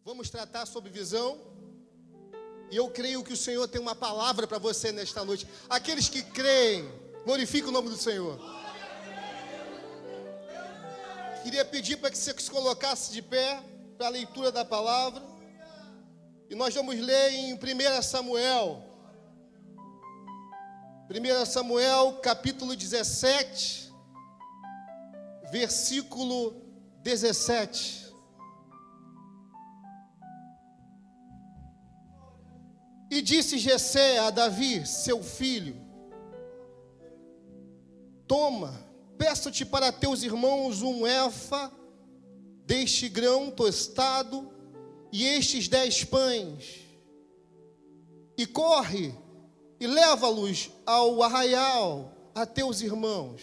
Vamos tratar sobre visão. E eu creio que o Senhor tem uma palavra para você nesta noite. Aqueles que creem, glorifiquem o nome do Senhor. Queria pedir para que você se colocasse de pé para a leitura da palavra. E nós vamos ler em 1 Samuel. 1 Samuel, capítulo 17, versículo 17. E disse Jessé a Davi, seu filho: toma, peço-te para teus irmãos um efa deste grão tostado e estes 10 pães, e corre e leva-los ao arraial a teus irmãos.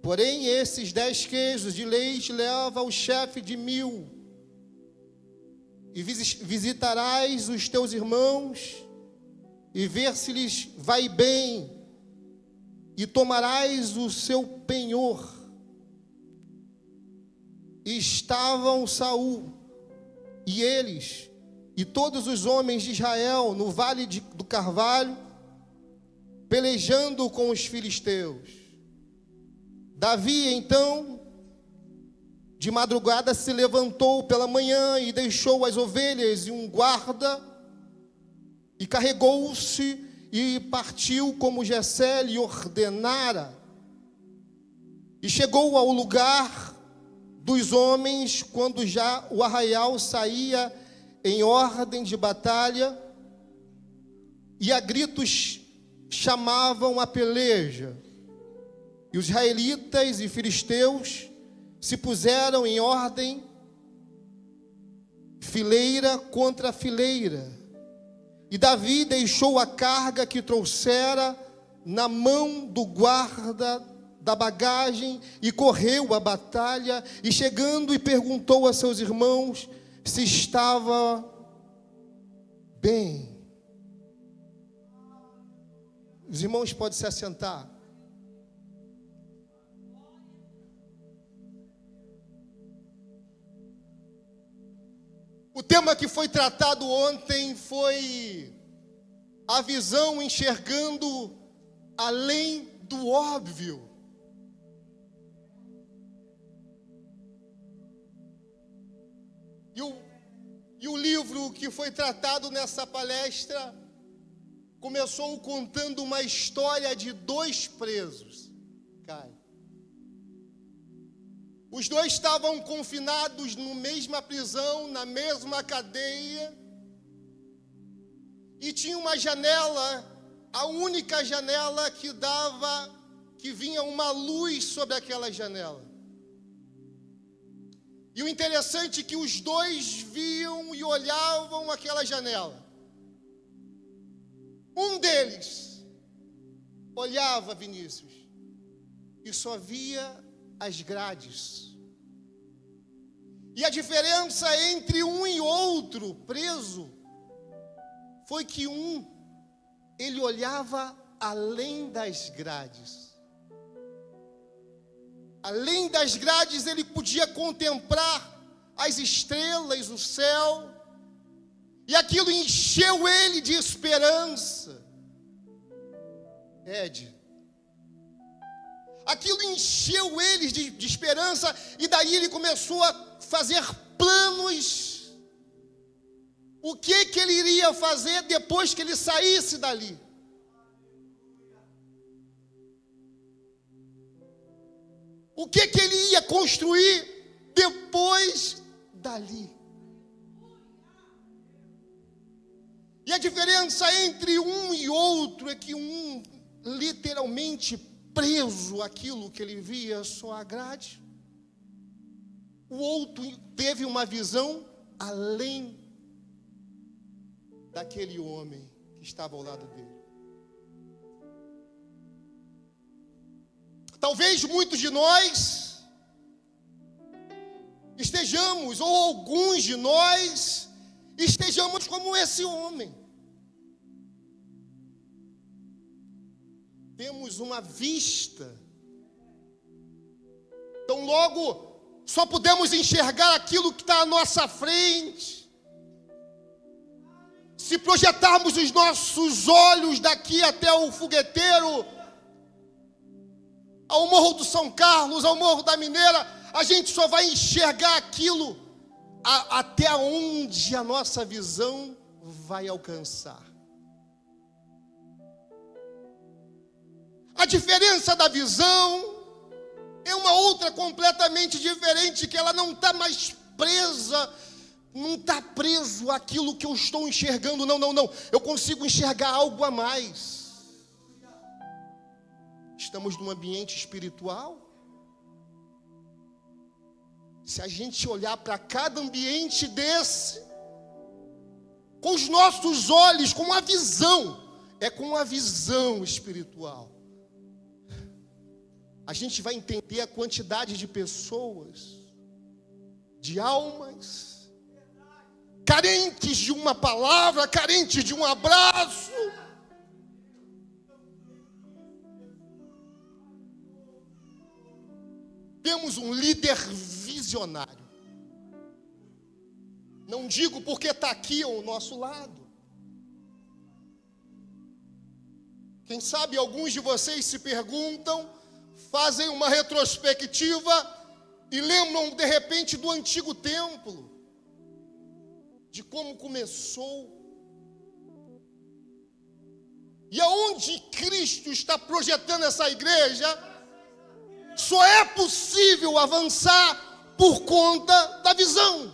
Porém, esses 10 queijos de leite leva ao chefe de 1000, e visitarás os teus irmãos, e ver se lhes vai bem, e tomarás o seu penhor. E estavam Saul e eles, e todos os homens de Israel, no vale do Carvalho, pelejando com os filisteus. Davi, então, de madrugada se levantou pela manhã e deixou as ovelhas e um guarda, e carregou-se e partiu como Jessé lhe ordenara. E chegou ao lugar dos homens quando já o arraial saía em ordem de batalha, e a gritos chamavam a peleja. E os israelitas e filisteus se puseram em ordem, fileira contra fileira. E Davi deixou a carga que trouxera na mão do guarda da bagagem e correu à batalha, e chegando e perguntou a seus irmãos se estava bem. Os irmãos podem se assentar. O tema que foi tratado ontem foi a visão enxergando além do óbvio. E o livro que foi tratado nessa palestra começou contando uma história de 2 presos. Os 2 estavam confinados na mesma prisão, na mesma cadeia, e tinha uma janela, a única janela que vinha uma luz sobre aquela janela. E o interessante é que os 2 viam e olhavam aquela janela. Um deles olhava, Vinícius, e só via as grades. E a diferença entre um e outro preso foi que ele olhava além das grades. Além das grades, ele podia contemplar as estrelas, o céu, e aquilo encheu ele de esperança. Aquilo encheu ele de esperança, e daí ele começou a fazer planos. O que ele iria fazer depois que ele saísse dali? O que ele ia construir depois dali? E a diferença entre um e outro é que um literalmente preso àquilo que ele via só a grade. O outro teve uma visão além daquele homem que estava ao lado dele. Talvez muitos de nós estejamos, ou alguns de nós estejamos como esse homem. Temos uma vista. Então logo Só podemos enxergar aquilo que está à nossa frente. Se projetarmos os nossos olhos daqui até o fogueteiro, ao Morro do São Carlos, ao Morro da Mineira, a gente só vai enxergar aquilo até onde a nossa visão vai alcançar. A diferença da visão é uma outra completamente diferente, que ela não está mais presa, não está preso àquilo que eu estou enxergando, não. Eu consigo enxergar algo a mais. Estamos num ambiente espiritual. Se a gente olhar para cada ambiente desse, com os nossos olhos, com a visão, é com a visão espiritual, a gente vai entender a quantidade de pessoas, de almas, carentes de uma palavra, carentes de um abraço. Temos um líder visionário. Não digo porque está aqui ao nosso lado. Quem sabe alguns de vocês se perguntam, fazem uma retrospectiva e lembram de repente do antigo templo, de como começou, e aonde Cristo está projetando essa igreja. Só é possível avançar por conta da visão.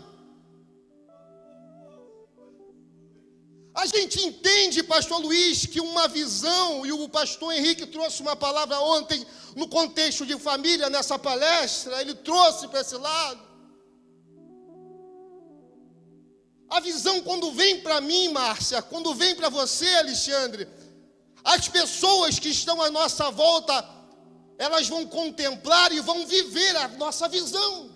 A gente entende, pastor Luiz, que uma visão, e o pastor Henrique trouxe uma palavra ontem, no contexto de família, nessa palestra, ele trouxe para esse lado. A visão, quando vem para mim, Márcia, quando vem para você, Alexandre, as pessoas que estão à nossa volta, elas vão contemplar e vão viver a nossa visão.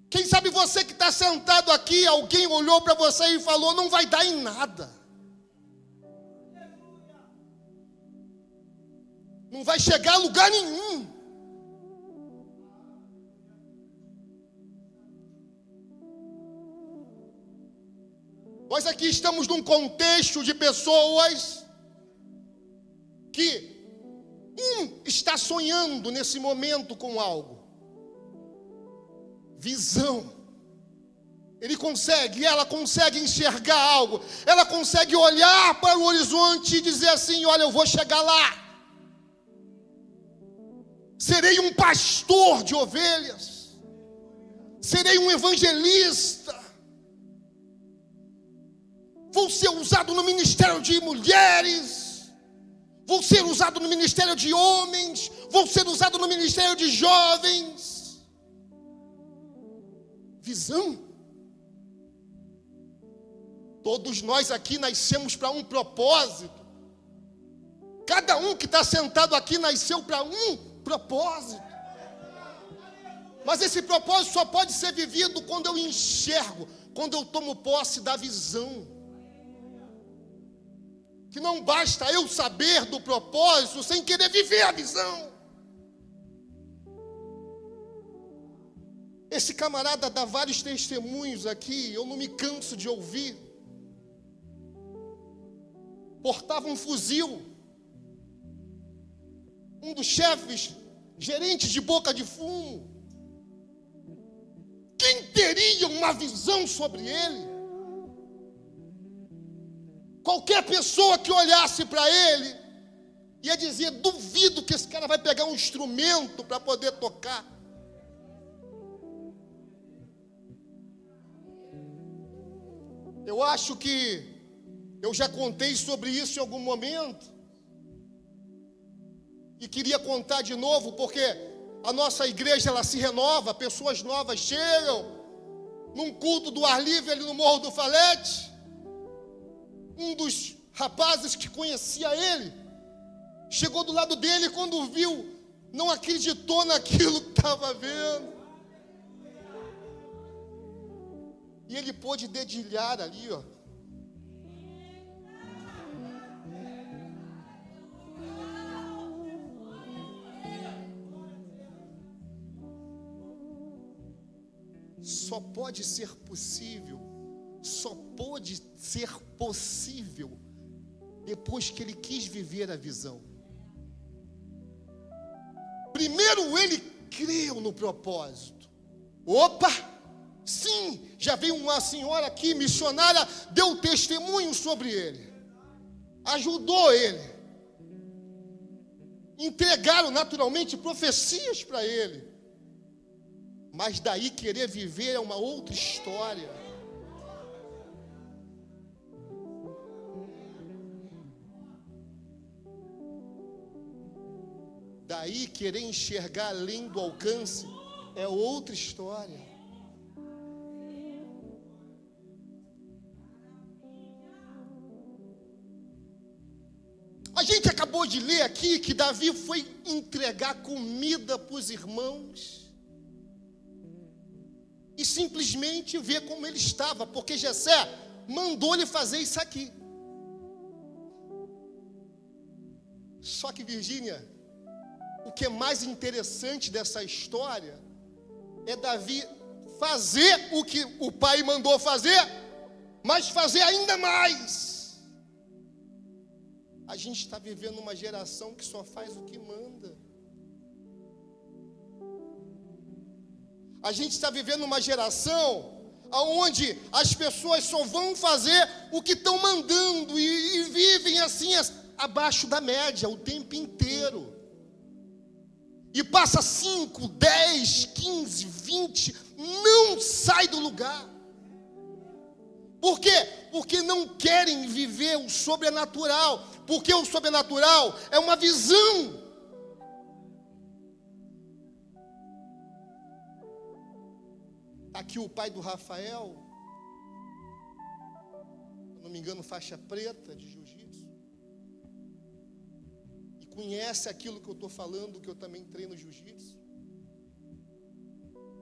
Quem sabe você que está sentado aqui, alguém olhou para você e falou, não vai dar em nada. Não vai chegar a lugar nenhum. Nós aqui estamos num contexto de pessoas que está sonhando nesse momento com algo. Visão. Ele consegue, ela consegue enxergar algo. Ela consegue olhar para o horizonte e dizer assim, olha, eu vou chegar lá. Serei um pastor de ovelhas. Serei um evangelista. Vou ser usado no ministério de mulheres. Vou ser usado no ministério de homens. Vou ser usado no ministério de jovens. Visão. Todos nós aqui nascemos para um propósito. Cada um que está sentado aqui nasceu para um propósito. Mas esse propósito só pode ser vivido quando eu enxergo, quando eu tomo posse da visão. Que não basta eu saber do propósito sem querer viver a visão. Esse camarada dá vários testemunhos aqui, eu não me canso de ouvir. Portava um fuzil. Um dos chefes, gerente de boca de fumo. Quem teria uma visão sobre ele? Qualquer pessoa que olhasse para ele ia dizer, duvido que esse cara vai pegar um instrumento para poder tocar. Eu acho que eu já contei sobre isso em algum momento. E queria contar de novo, porque a nossa igreja ela se renova, pessoas novas chegam. Num culto do ar livre ali no Morro do Falete, um dos rapazes que conhecia ele, chegou do lado dele e quando viu, não acreditou naquilo que estava vendo. E ele pôde dedilhar ali, ó. só pode ser possível depois que ele quis viver a visão. Primeiro ele creu no propósito. Opa! Sim, já veio uma senhora aqui, missionária, deu testemunho sobre ele. Ajudou ele. Entregaram naturalmente profecias para ele. Mas daí querer viver é uma outra história. Daí querer enxergar além do alcance é outra história. A gente acabou de ler aqui que Davi foi entregar comida para os irmãos e simplesmente ver como ele estava, porque Jessé mandou ele fazer isso aqui. Só que, Virgínia, o que é mais interessante dessa história é Davi fazer o que o pai mandou fazer, mas fazer ainda mais. A gente está vivendo uma geração que só faz o que manda. A gente está vivendo uma geração onde as pessoas só vão fazer o que estão mandando e vivem assim abaixo da média o tempo inteiro. E passa 5, 10, 15, 20, não sai do lugar. Por quê? Porque não querem viver o sobrenatural. Porque o sobrenatural é uma visão. Aqui o pai do Rafael, se não me engano, faixa preta de jiu-jitsu. E conhece aquilo que eu estou falando, que eu também treino jiu-jitsu.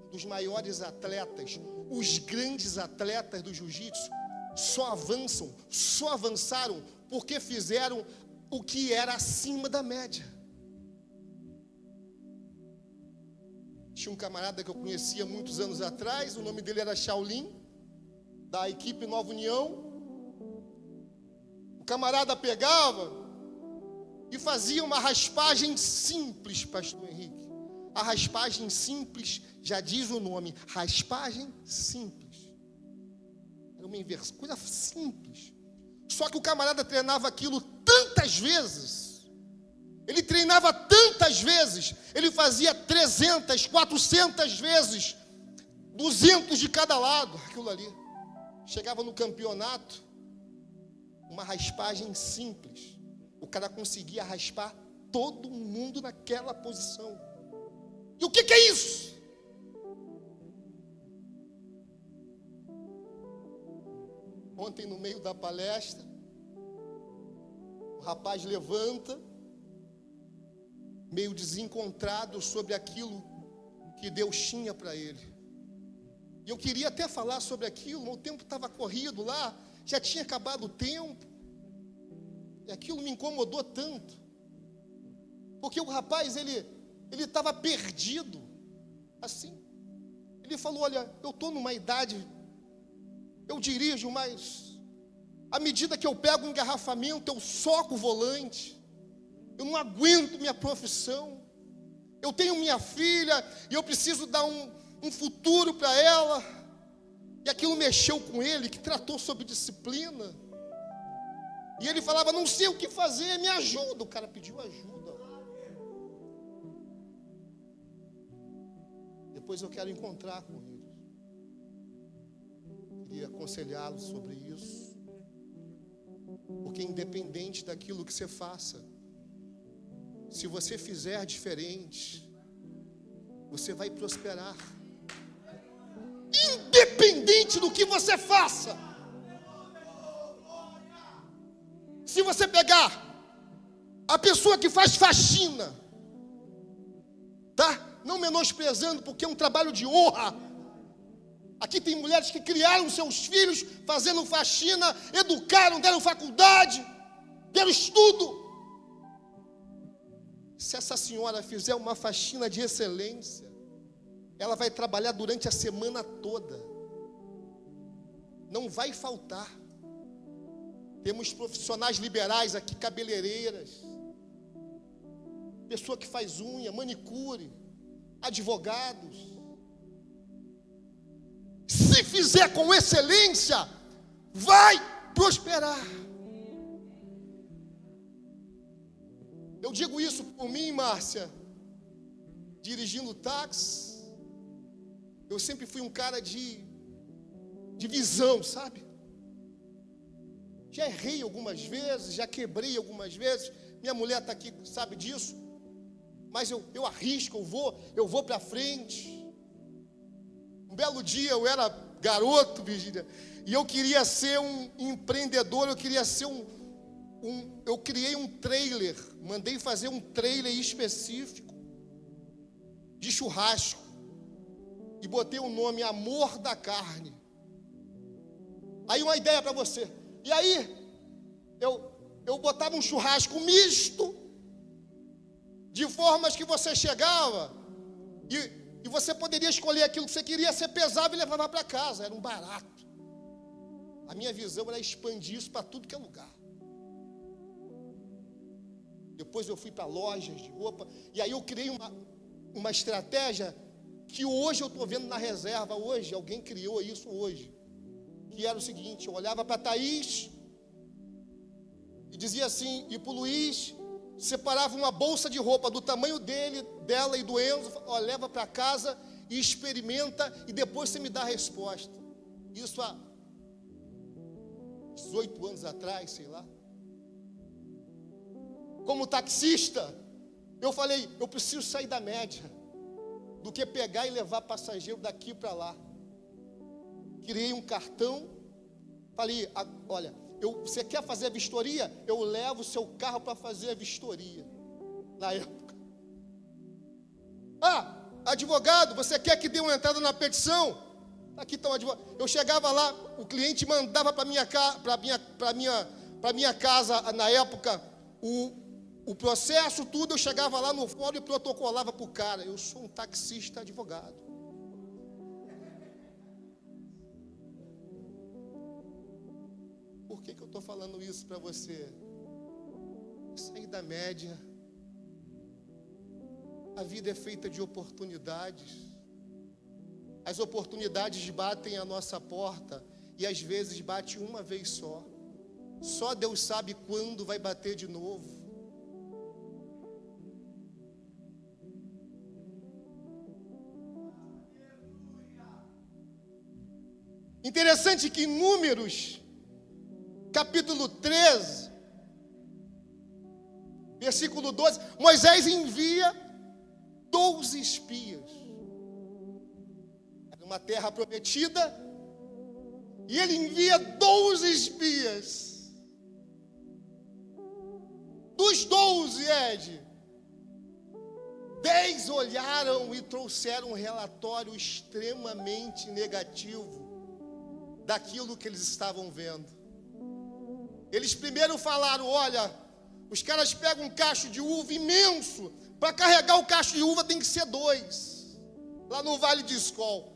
Um dos maiores atletas, os grandes atletas do jiu-jitsu, só avançaram porque fizeram o que era acima da média. Tinha um camarada que eu conhecia muitos anos atrás, o nome dele era Shaolin, da equipe Nova União. O camarada pegava e fazia uma raspagem simples, pastor Henrique. A raspagem simples, já diz o nome, raspagem simples. Era uma inversão, coisa simples. Só que o camarada treinava aquilo tantas vezes, ele treinava tantas vezes, ele fazia 300, 400 vezes, 200 de cada lado, aquilo ali. Chegava no campeonato, uma raspagem simples, o cara conseguia raspar todo mundo naquela posição. E o que é isso? Ontem, no meio da palestra, o rapaz levanta, meio desencontrado sobre aquilo que Deus tinha para ele. E eu queria até falar sobre aquilo, mas o tempo estava corrido lá, já tinha acabado o tempo. E aquilo me incomodou tanto. Porque o rapaz, ele estava perdido, assim. Ele falou, olha, eu estou numa idade, eu dirijo, mas à medida que eu pego um engarrafamento, eu soco o volante. Eu não aguento minha profissão. Eu tenho minha filha e eu preciso dar um futuro para ela. E aquilo mexeu com ele, que tratou sobre disciplina. E ele falava, não sei o que fazer, me ajuda. O cara pediu ajuda. Depois eu quero encontrar com ele. Queria aconselhá-lo sobre isso. Porque independente daquilo que você faça, se você fizer diferente, você vai prosperar. Independente do que você faça. Se você pegar a pessoa que faz faxina, tá? Não menosprezando, porque é um trabalho de honra. Aqui tem mulheres que criaram seus filhos fazendo faxina, educaram, deram faculdade, deram estudo. Se essa senhora fizer uma faxina de excelência, ela vai trabalhar durante a semana toda. Não vai faltar. Temos profissionais liberais aqui, cabeleireiras, pessoa que faz unha, manicure, advogados. Se fizer com excelência, vai prosperar. Eu digo isso por mim, Márcia, dirigindo táxi. Eu sempre fui um cara de visão, sabe? Já errei algumas vezes, já quebrei algumas vezes. Minha mulher está aqui, sabe disso. Mas eu arrisco, eu vou para frente. Um belo dia eu era garoto, Virgínia, e eu queria ser um empreendedor, eu queria ser eu criei um trailer, mandei fazer um trailer específico de churrasco e botei o nome Amor da Carne. Aí uma ideia para você. E aí eu botava um churrasco misto, de formas que você chegava e você poderia escolher aquilo que você queria, ser pesado e levava para casa. Era um barato. A minha visão era expandir isso para tudo que é lugar. Depois eu fui para lojas de roupa, e aí eu criei uma estratégia que hoje eu estou vendo na reserva. Hoje, alguém criou isso hoje, que era o seguinte: eu olhava para a Thaís e dizia assim, e para o Luiz, separava uma bolsa de roupa do tamanho dela e do Enzo, ó, leva para casa e experimenta, e depois você me dá a resposta. Isso há 18 anos atrás, sei lá. Como taxista, eu falei, eu preciso sair da média, do que pegar e levar passageiro daqui para lá. Criei um cartão, falei, olha, você quer fazer a vistoria? Eu levo o seu carro para fazer a vistoria. Na época. Advogado, você quer que dê uma entrada na petição? Aqui está o advogado. Eu chegava lá, o cliente mandava para minha casa, na época, o processo, tudo. Eu chegava lá no fórum e protocolava para o cara. Eu sou um taxista advogado. Por que eu estou falando isso para você? Sair da média. A vida é feita de oportunidades. As oportunidades batem à nossa porta e às vezes bate uma vez só. Só Deus sabe quando vai bater de novo. Interessante que em Números, capítulo 13, versículo 12, Moisés envia 12 espias. Era uma terra prometida, e ele envia 12 espias. Dos 12, 10 olharam e trouxeram um relatório extremamente negativo daquilo que eles estavam vendo. Eles primeiro falaram, olha, os caras pegam um cacho de uva imenso, para carregar o cacho de uva tem que ser 2, lá no Vale de Escol.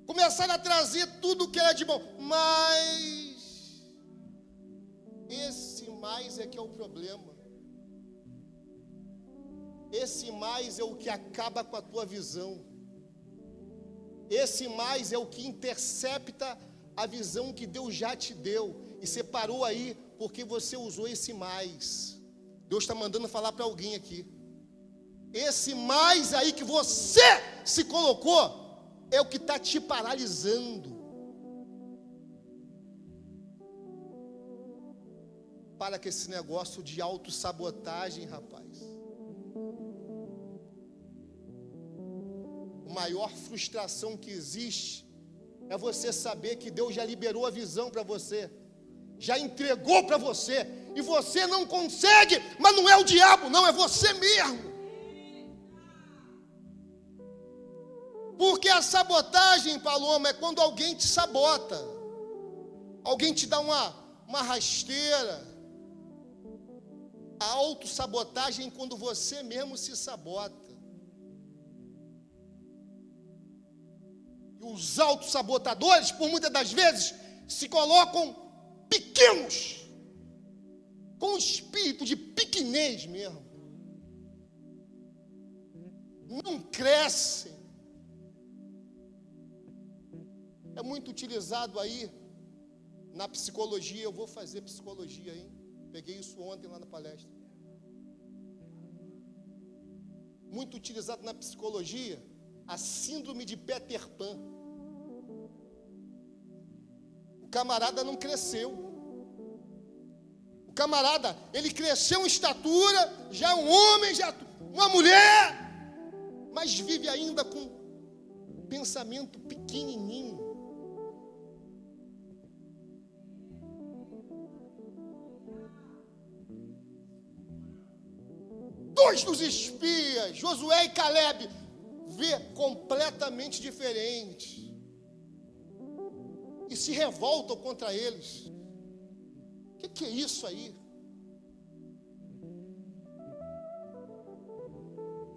Começaram a trazer tudo que era de bom, mas esse mais é que é o problema. Esse mais é o que acaba com a tua visão. Esse mais é o que intercepta a visão que Deus já te deu e separou aí porque você usou esse mais. Deus está mandando falar para alguém aqui. Esse mais aí que você se colocou é o que está te paralisando. Para com esse negócio de autossabotagem, rapaz. A maior frustração que existe é você saber que Deus já liberou a visão para você, já entregou para você, e você não consegue, mas não é o diabo, não, é você mesmo. Porque a sabotagem, Paloma, é quando alguém te sabota, alguém te dá uma rasteira. A autossabotagem é quando você mesmo se sabota. E os autossabotadores, por muitas das vezes, se colocam pequenos, com espírito de pequenez mesmo. Não crescem. É muito utilizado aí na psicologia. Eu vou fazer psicologia, hein? Peguei isso ontem lá na palestra. Muito utilizado na psicologia, a síndrome de Peter Pan. O camarada não cresceu. O camarada, ele cresceu em estatura, já é um homem, já uma mulher, mas vive ainda com pensamento pequenininho. Dois dos espias, Josué e Caleb, vê completamente diferente e se revoltam contra eles. O que é isso aí?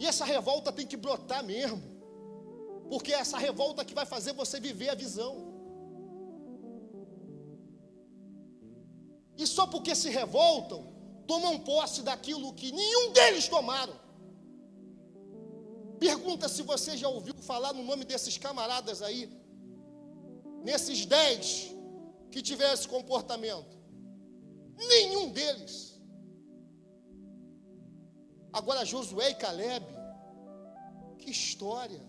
E essa revolta tem que brotar mesmo, porque é essa revolta que vai fazer você viver a visão. E só porque se revoltam, tomam posse daquilo que nenhum deles tomaram. Pergunta se você já ouviu falar no nome desses camaradas aí, nesses 10 que tiveram esse comportamento. Nenhum deles. Agora Josué e Caleb, que história.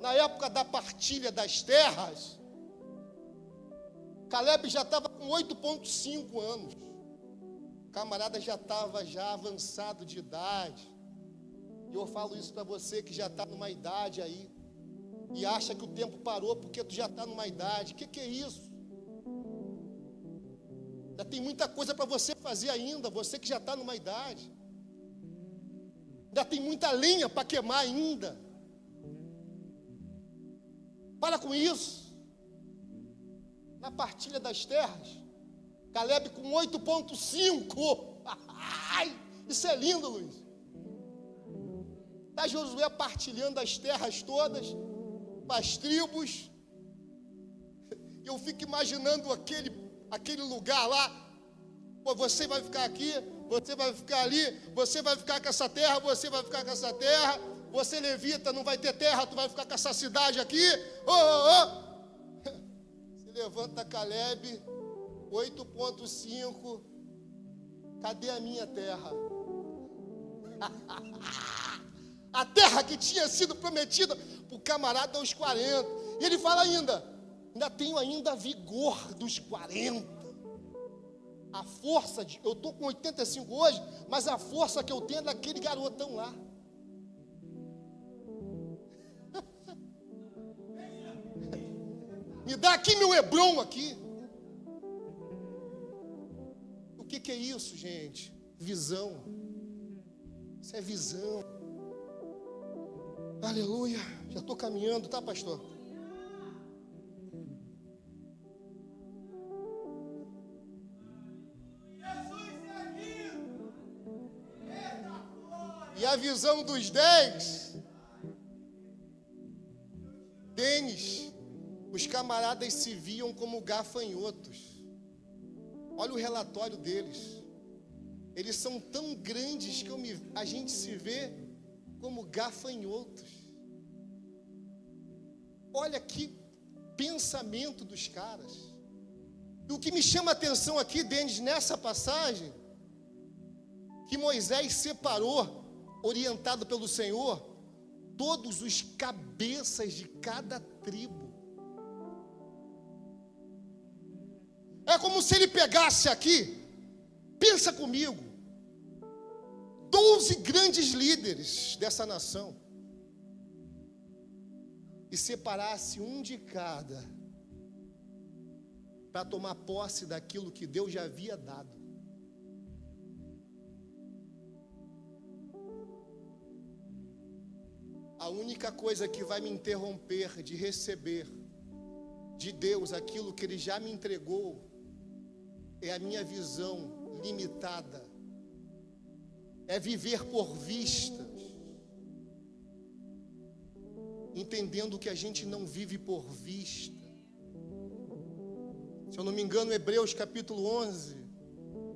Na época da partilha das terras, Caleb já estava com 8,5 anos. O camarada já estava avançado de idade. E eu falo isso para você que já está numa idade aí, e acha que o tempo parou porque tu já está numa idade. O que é isso? Já tem muita coisa para você fazer ainda, você que já está numa idade. Ainda tem muita lenha para queimar ainda. Para com isso. Na partilha das terras, Caleb com 8,5. Isso é lindo, Luiz. Está Josué partilhando as terras todas, as tribos. Eu fico imaginando aquele lugar lá. Pô, você vai ficar aqui, você vai ficar ali, você vai ficar com essa terra, você vai ficar com essa terra. Você, levita, não vai ter terra, tu vai ficar com essa cidade aqui. Se levanta Caleb, 8,5. Cadê a minha terra? A terra que tinha sido prometida para o camarada aos 40. E ele fala ainda tenho ainda vigor dos 40. A força, eu estou com 85 hoje, mas a força que eu tenho é daquele garotão lá. Me dá aqui meu Hebron aqui. O que é isso, gente? Visão. Isso é visão. Aleluia. Já estou caminhando, tá, pastor? E a visão dos 10, Denis, os camaradas se viam como gafanhotos. Olha o relatório deles. Eles são tão grandes que a gente se vê como gafanhotos. Olha que pensamento dos caras. E o que me chama a atenção aqui, Denis, nessa passagem, que Moisés separou, orientado pelo Senhor, todos os cabeças de cada tribo. É como se ele pegasse aqui, pensa comigo, 12 grandes líderes dessa nação, e separasse um de cada, para tomar posse daquilo que Deus já havia dado. A única coisa que vai me interromper de receber de Deus aquilo que Ele já me entregou é a minha visão limitada, é viver por vistas. entendendo que a gente não vive por vista. Se eu não me engano, Hebreus capítulo 11,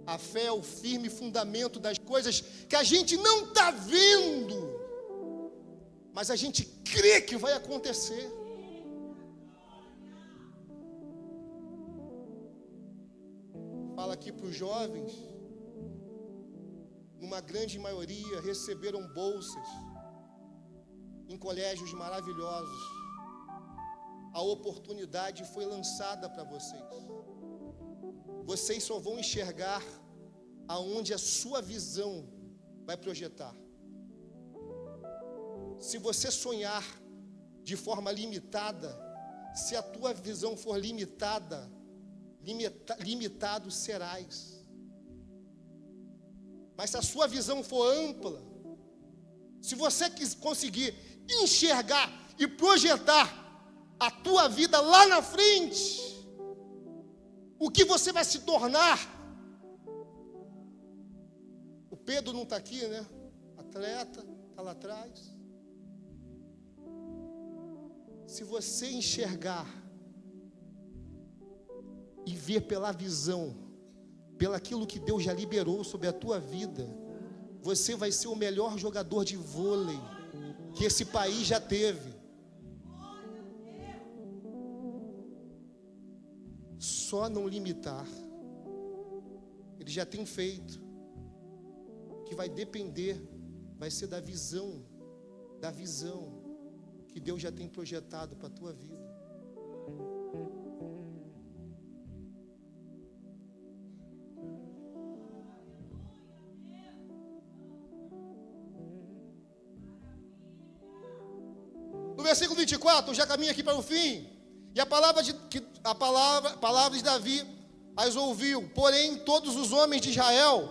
a fé é o firme fundamento das coisas que a gente não está vendo, mas a gente crê que vai acontecer. Fala aqui para os jovens, uma grande maioria receberam bolsas em colégios maravilhosos. A oportunidade foi lançada para vocês. Vocês só vão enxergar aonde a sua visão vai projetar. Se você sonhar de forma limitada, se a tua visão for limitada, limitado serás. Mas se a sua visão for ampla, se você conseguir enxergar e projetar a tua vida lá na frente, o que você vai se tornar. O Pedro não está aqui, né? Atleta, está lá atrás. Se você enxergar e ver pela visão, pelaquilo que Deus já liberou sobre a tua vida, você vai ser o melhor jogador de vôlei que esse país já teve. Só não limitar. Ele já tem feito. O que vai depender vai ser da visão que Deus já tem projetado para a tua vida. No versículo 24, já caminho aqui para o fim. E a palavra de Davi as ouviu. Porém, todos os homens de Israel,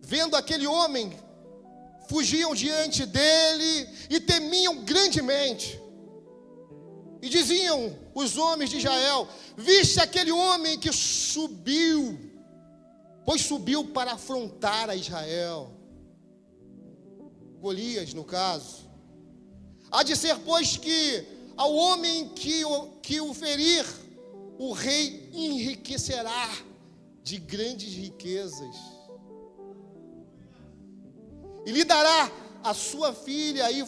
vendo aquele homem, fugiam diante dele e temiam grandemente. E diziam os homens de Israel: viste aquele homem que subiu, pois subiu para afrontar a Israel. Golias, no caso. Há de ser, pois, que ao homem que o ferir, o rei enriquecerá de grandes riquezas, e lhe dará a sua filha, e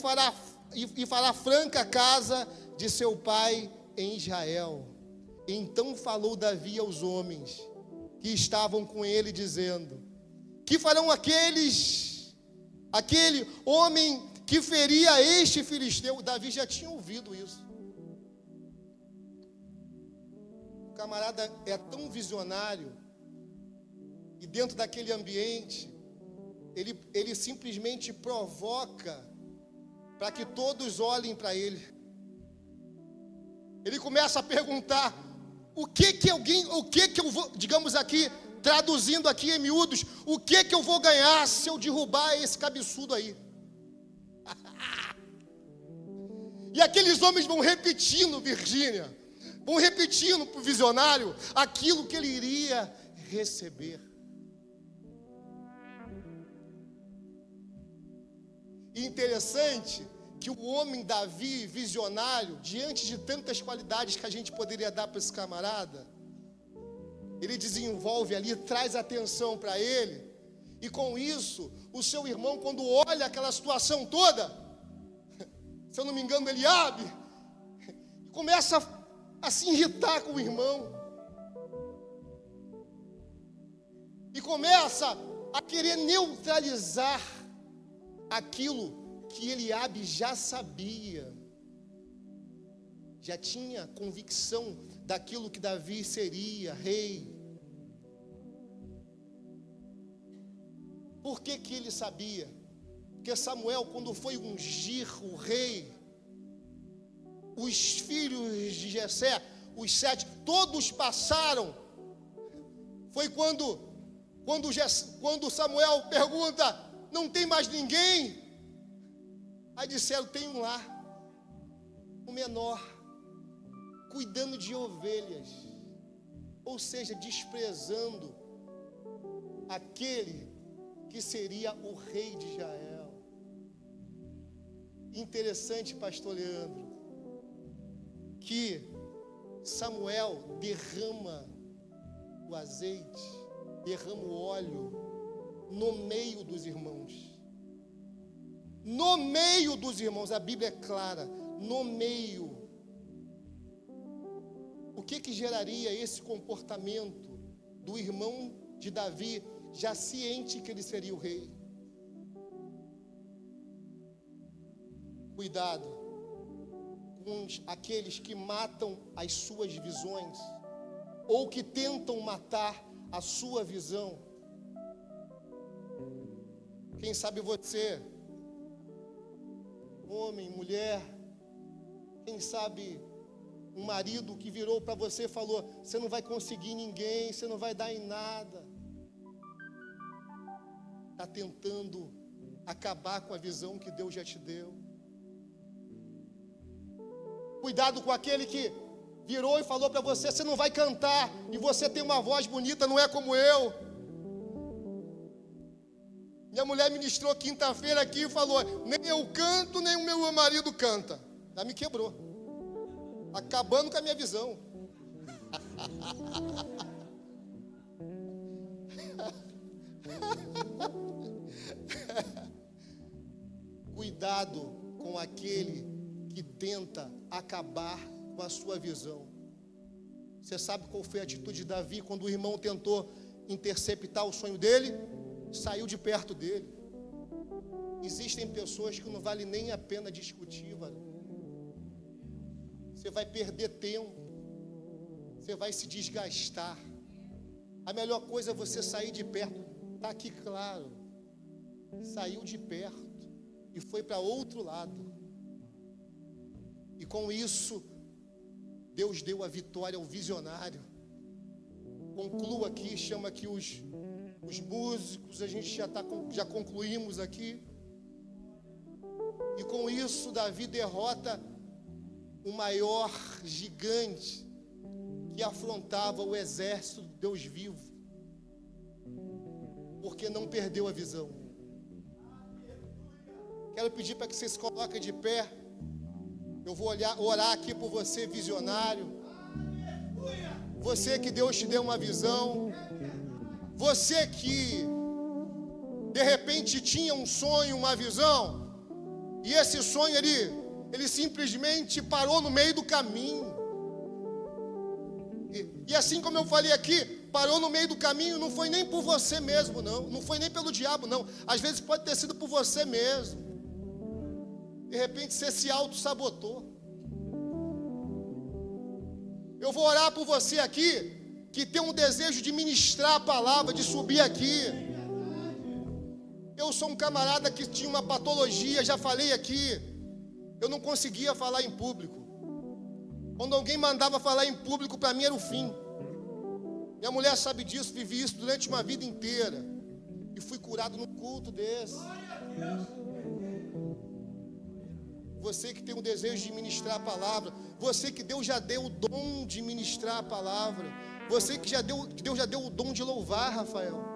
fará franca a casa de seu pai em Israel. Então falou Davi aos homens que estavam com ele, dizendo: que farão aquele homem que feria este filisteu? Davi já tinha ouvido isso. O camarada é tão visionário, e dentro daquele ambiente, ele simplesmente provoca para que todos olhem para ele. Ele começa a perguntar: o que eu vou, digamos aqui, traduzindo aqui em miúdos, o que eu vou ganhar se eu derrubar esse cabeçudo aí? E aqueles homens vão repetindo, Virgínia, vão repetindo para o visionário aquilo que ele iria receber. E interessante que o homem Davi, visionário, diante de tantas qualidades que a gente poderia dar para esse camarada, ele desenvolve ali, traz atenção para ele, e com isso, o seu irmão, quando olha aquela situação toda, se eu não me engano, Eliabe, começa a se irritar com o irmão, e começa a querer neutralizar aquilo que Eliabe já sabia, já tinha convicção daquilo que Davi seria rei. Por que ele sabia? Porque Samuel, quando foi ungir o rei, os filhos de Jessé, os 7, todos passaram. Foi quando Samuel pergunta: não tem mais ninguém? Aí disseram: tem um lá, um menor, cuidando de ovelhas, ou seja, desprezando aquele que seria o rei de Israel. Interessante, pastor Leandro, que Samuel derrama o azeite, derrama o óleo no meio dos irmãos. No meio dos irmãos, a Bíblia é clara, no meio. O que geraria esse comportamento do irmão de Davi, já ciente que ele seria o rei? Cuidado com aqueles que matam as suas visões, ou que tentam matar a sua visão. Quem sabe você, homem, mulher, quem sabe um marido que virou para você e falou: você não vai conseguir ninguém, você não vai dar em nada. Está tentando acabar com a visão que Deus já te deu. Cuidado com aquele que virou e falou para você: você não vai cantar, e você tem uma voz bonita, não é como eu. Minha mulher ministrou quinta-feira aqui e falou: nem eu canto, nem o meu marido canta. Já me quebrou, acabando com a minha visão. Cuidado com aquele que tenta acabar com a sua visão. Você sabe qual foi a atitude de Davi quando o irmão tentou interceptar o sonho dele? Saiu de perto dele. Existem pessoas que não vale nem a pena discutir, você vai perder tempo, você vai se desgastar. A melhor coisa é você sair de perto. Está aqui claro, saiu de perto e foi para outro lado. E com isso, Deus deu a vitória ao visionário. Concluo aqui, chama aqui os músicos, a gente já concluímos aqui. E com isso, Davi derrota o maior gigante que afrontava o exército de Deus vivo, porque não perdeu a visão. Quero pedir para que vocês se coloquem de pé. Eu vou orar aqui por você, visionário. Você que Deus te deu uma visão. Você que de repente tinha um sonho, uma visão, e esse sonho ele simplesmente parou no meio do caminho. E assim como eu falei aqui, parou no meio do caminho, não foi nem por você mesmo, não foi nem pelo diabo, não. Às vezes pode ter sido por você mesmo. De repente você se auto-sabotou. Eu vou orar por você aqui, que tem um desejo de ministrar a palavra, de subir aqui. Eu sou um camarada que tinha uma patologia, já falei aqui. Eu não conseguia falar em público. Quando alguém mandava falar em público, para mim era o fim. Minha mulher sabe disso, vivi isso durante uma vida inteira. E fui curado num culto desse. Você que tem o desejo de ministrar a palavra, você que Deus já deu o dom de ministrar a palavra, você que Deus já deu o dom de louvar, Rafael.